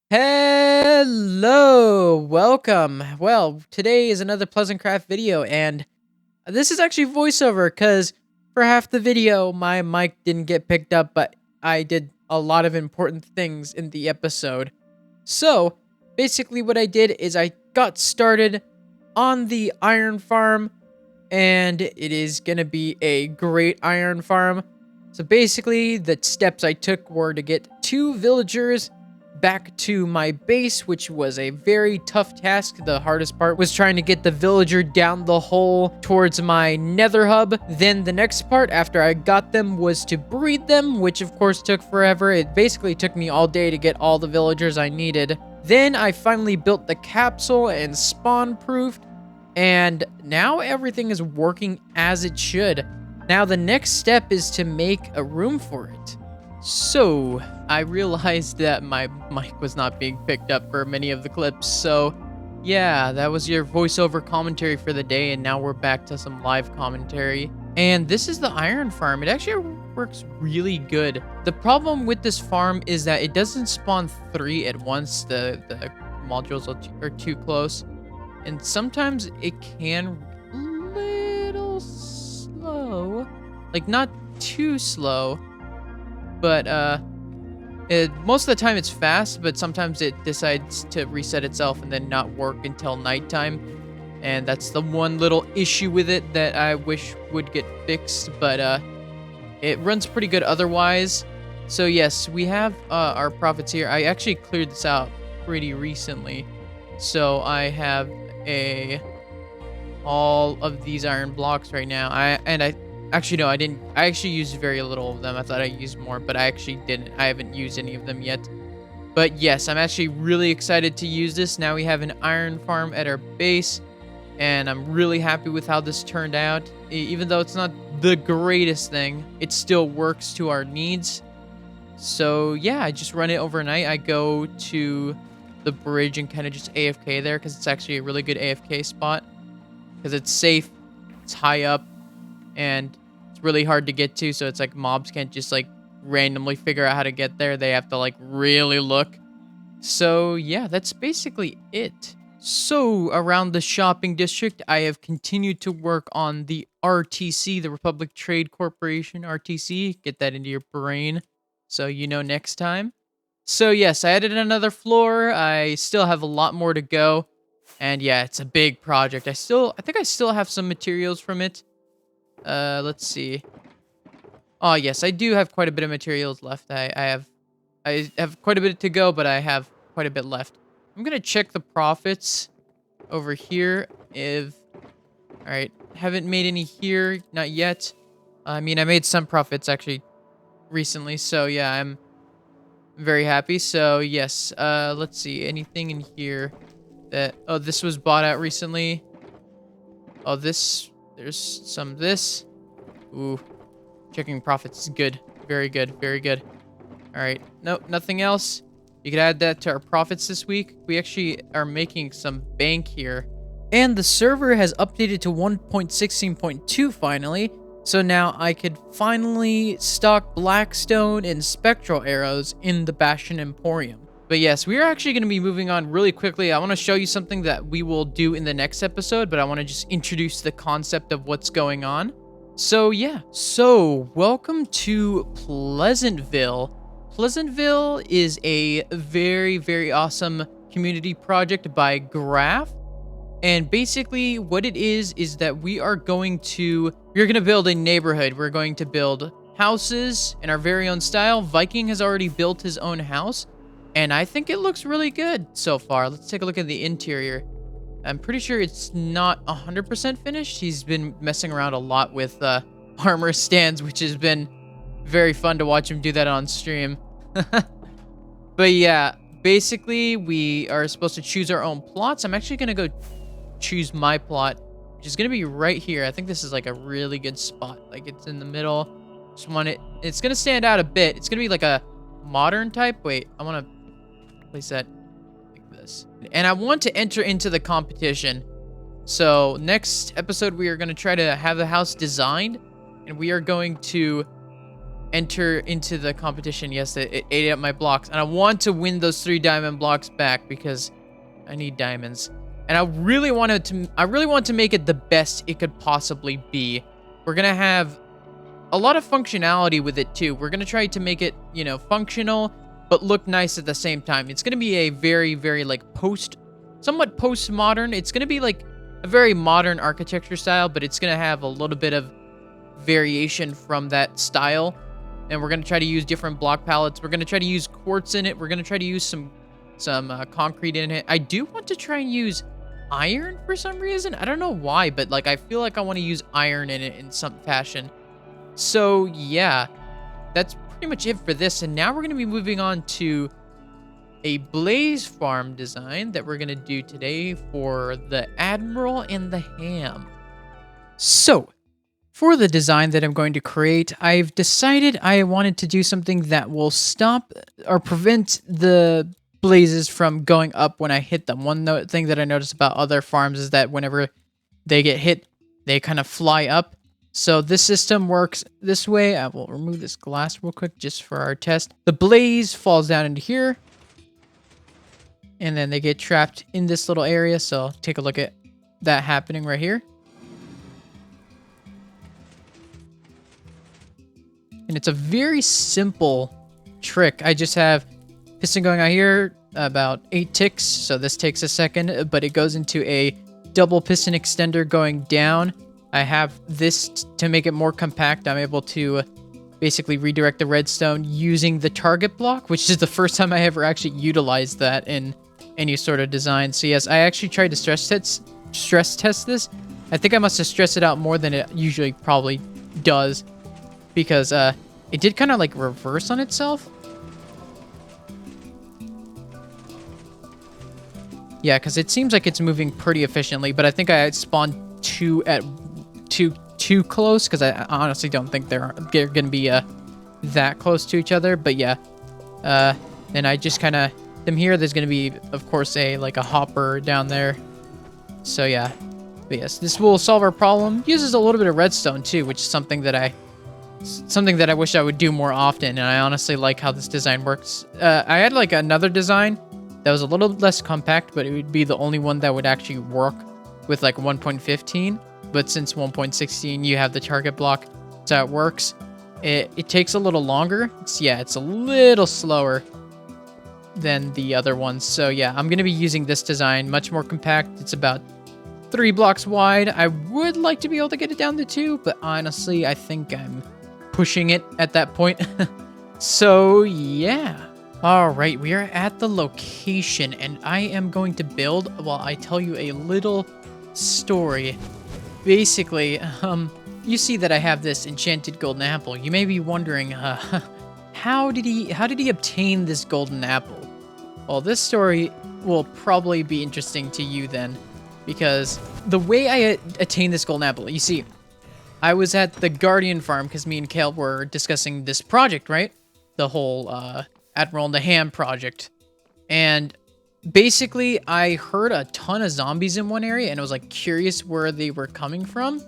Hello, welcome. Well, today is another PleasantCraft video, and this is actually voiceover because for half the video, my mic didn't get picked up, but I did a lot of important things in the episode. So, basically, what I did is I got started on the iron farm, and it is gonna be a great iron farm. So, basically, the steps I took were to get 2 villagers back to my base, which was a very tough task. The hardest part was trying to get the villager down the hole towards my nether hub. Then the next part after I got them was to breed them, which of course took forever. It basically took me all day to get all the villagers I needed. Then I finally built the capsule and spawn proofed, and now everything is working as it should. Now the next step is to make a room for it. So, I realized that my mic was not being picked up for many of the clips, so yeah, that was your voiceover commentary for the day, and now we're back to some live commentary. And this is the iron farm. It actually works really good. The problem with this farm is that it doesn't spawn 3 at once. The modules are too close, and sometimes it can a little slow. Like, not too slow, but most of the time it's fast, but sometimes it decides to reset itself and then not work until nighttime. And that's the one little issue with it that I wish would get fixed, but it runs pretty good otherwise. So yes, we have our profits here. I actually cleared this out pretty recently. So I have all of these iron blocks right now. Actually, no, I didn't. I actually used very little of them. I thought I used more, but I actually didn't. I haven't used any of them yet. But yes, I'm actually really excited to use this. Now we have an iron farm at our base, and I'm really happy with how this turned out. Even though it's not the greatest thing, it still works to our needs. So yeah, I just run it overnight. I go to the bridge and kind of just AFK there because it's actually a really good AFK spot because it's safe, it's high up, and it's really hard to get to, so it's like mobs can't just like randomly figure out how to get there. They have to like really look. So yeah, that's basically it. So around the shopping district, I have continued to work on the RTC, the Republic Trade Corporation, RTC. Get that into your brain so you know next time. So yes, I added another floor. I still have a lot more to go. And yeah, it's a big project. I think I still have some materials from it. Let's see. Oh, yes, I do have quite a bit of materials left. I have quite a bit to go, but I have quite a bit left. I'm gonna check the profits over here. All right, haven't made any here, not yet. I mean, I made some profits actually recently, so yeah, I'm very happy. So yes, let's see, anything in here oh, this was bought out recently. Oh, there's some of this. Ooh, checking profits is good. Very good, very good. All right, nope, nothing else. You could add that to our profits this week. We actually are making some bank here. And the server has updated to 1.16.2 finally. So now I could finally stock Blackstone and Spectral arrows in the Bastion Emporium. But yes, we are actually going to be moving on really quickly. I want to show you something that we will do in the next episode, but I want to just introduce the concept of what's going on. So yeah, so welcome to Pleasantville. Pleasantville is a very, very awesome community project by Graph. And basically what it is that we're going to build a neighborhood. We're going to build houses in our very own style. Viking has already built his own house, and I think it looks really good so far. Let's take a look at the interior. I'm pretty sure it's not 100% finished. He's been messing around a lot with armor stands, which has been very fun to watch him do that on stream. But yeah, basically we are supposed to choose our own plots. I'm actually going to go choose my plot, which is going to be right here. I think this is like a really good spot. Like, it's in the middle. Just want it. It's going to stand out a bit. It's going to be like a modern type. Wait, I want to place that like this. And I want to enter into the competition. So next episode, we are going to try to have the house designed, and we are going to enter into the competition. Yes, it ate up my blocks, and I want to win those 3 diamond blocks back because I need diamonds. And I really want to make it the best it could possibly be. We're gonna have a lot of functionality with it too. We're gonna try to make it, you know, functional, but look nice at the same time. It's gonna be a very, very like somewhat postmodern. It's gonna be like a very modern architecture style, but it's gonna have a little bit of variation from that style. And we're gonna try to use different block palettes. We're gonna try to use quartz in it. We're gonna try to use some concrete in it. I do want to try and use iron for some reason. I don't know why, but like I feel like I want to use iron in it in some fashion. So yeah, that's pretty much it for this. And now we're gonna be moving on to a blaze farm design that we're gonna do today for the Admiral and the Ham. So for the design that I'm going to create, I've decided I wanted to do something that will stop or prevent the blazes from going up when I hit them. One thing that I noticed about other farms is that whenever they get hit, they kind of fly up. So this system works this way. I will remove this glass real quick just for our test. The blaze falls down into here, and then they get trapped in this little area. So take a look at that happening right here. And it's a very simple trick. I just have piston going out here, about 8 ticks. So this takes a second, but it goes into a double piston extender going down. I have this to make it more compact. I'm able to basically redirect the redstone using the target block, which is the first time I ever actually utilized that in any sort of design. So yes, I actually tried to stress test this. I think I must have stressed it out more than it usually probably does, because it did kind of like reverse on itself. Yeah, because it seems like it's moving pretty efficiently, but I think I spawned too close, because I honestly don't think they're gonna be that close to each other. But yeah, then I just kind of them here. There's gonna be, of course, a hopper down there. So yeah, but yes, this will solve our problem. Uses a little bit of redstone too, which is something that I wish I would do more often. And I honestly like how this design works. I had like another design that was a little less compact, but it would be the only one that would actually work with like 1.15. But since 1.16, you have the target block, so it works. It takes a little longer. It's a little slower than the other ones. So yeah, I'm going to be using this design, much more compact. It's about 3 blocks wide. I would like to be able to get it down to 2, but honestly, I think I'm pushing it at that point. So yeah. All right, we are at the location, and I am going to build while I tell you a little story. Basically, you see that I have this enchanted golden apple. You may be wondering, how did he obtain this golden apple? Well, this story will probably be interesting to you then, because the way I attained this golden apple, you see, I was at the Guardian farm because me and Kale were discussing this project, right? The whole Admiral and the Ham project. And basically, I heard a ton of zombies in one area, and I was like curious where they were coming from.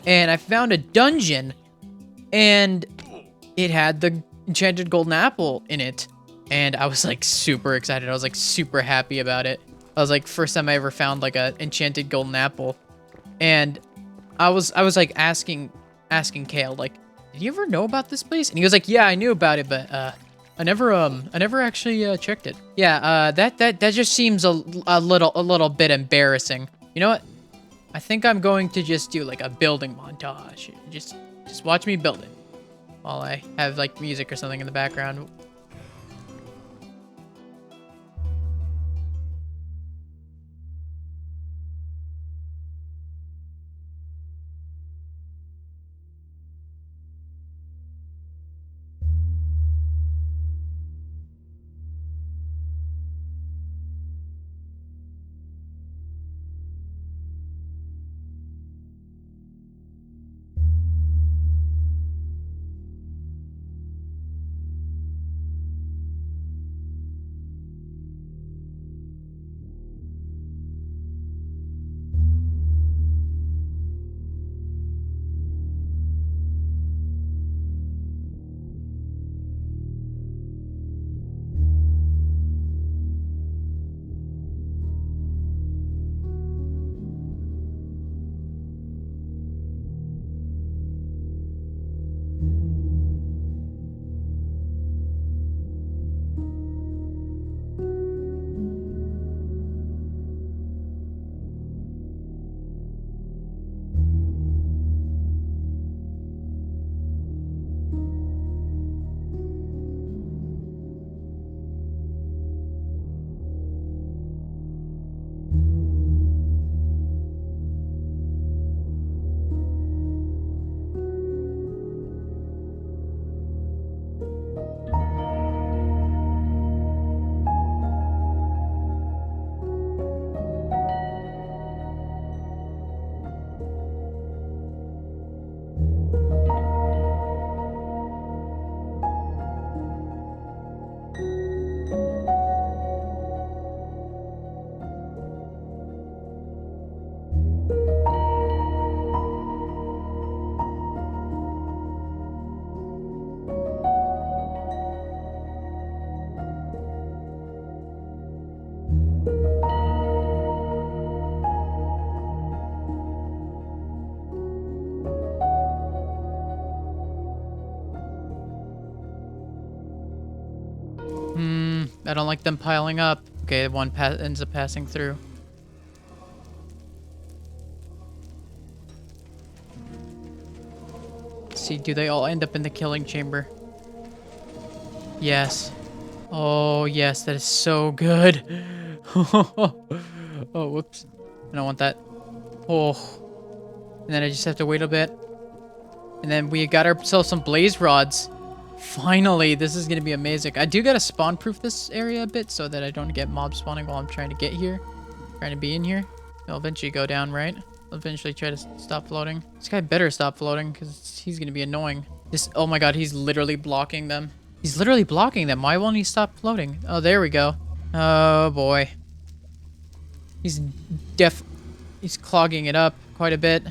And I found a dungeon, and it had the enchanted golden apple in it. And I was like super excited. I was like super happy about it. I was like, first time I ever found like a enchanted golden apple. And I was like asking Kale, like, did you ever know about this place? And he was like, yeah, I knew about it, but I never actually checked it. Yeah, that just seems a little bit embarrassing. You know what? I think I'm going to just do like a building montage. Just watch me build it while I have like music or something in the background. I don't like them piling up. Okay, one ends up passing through. Let's see, do they all end up in the killing chamber? Yes. Oh, yes, that is so good. Oh, whoops. I don't want that. Oh. And then I just have to wait a bit. And then we got ourselves some blaze rods. Finally, this is going to be amazing. I do got to spawn proof this area a bit so that I don't get mob spawning while I'm trying to get here. Trying to be in here. It'll eventually go down, right? I'll eventually try to stop floating. This guy better stop floating because he's going to be annoying. Oh my god, he's literally blocking them. He's literally blocking them. Why won't he stop floating? Oh, there we go. Oh boy. He's clogging it up quite a bit.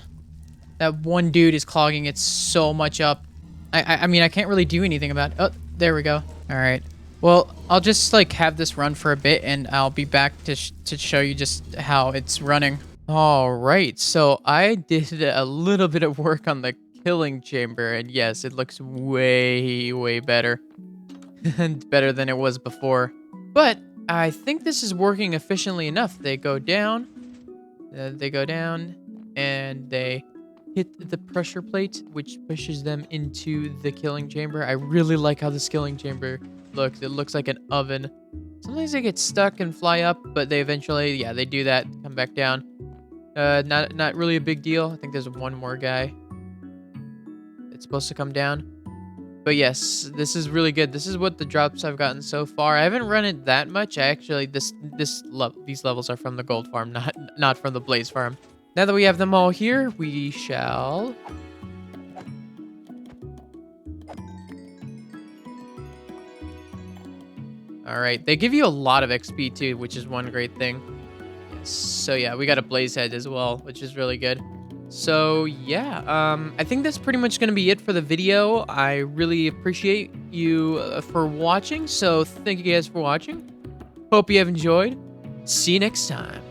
That one dude is clogging it so much up. I mean, I can't really do anything about it. Oh, there we go. All right. Well, I'll just like have this run for a bit and I'll be back to show you just how it's running. All right. So I did a little bit of work on the killing chamber and yes, it looks way, way better. And better than it was before. But I think this is working efficiently enough. They go down, and they hit the pressure plate, which pushes them into the killing chamber. I really like how this killing chamber looks. It looks like an oven. Sometimes they get stuck and fly up, but they eventually, yeah, they do that, come back down. Not really a big deal. I think there's one more guy. It's supposed to come down. But yes, this is really good. This is what the drops I've gotten so far. I haven't run it that much. I actually, these levels are from the gold farm, not from the blaze farm. Now that we have them all here, we shall... All right, they give you a lot of XP too, which is one great thing. So yeah, we got a blaze head as well, which is really good. So yeah, I think that's pretty much going to be it for the video. I really appreciate you for watching. So thank you guys for watching. Hope you have enjoyed. See you next time.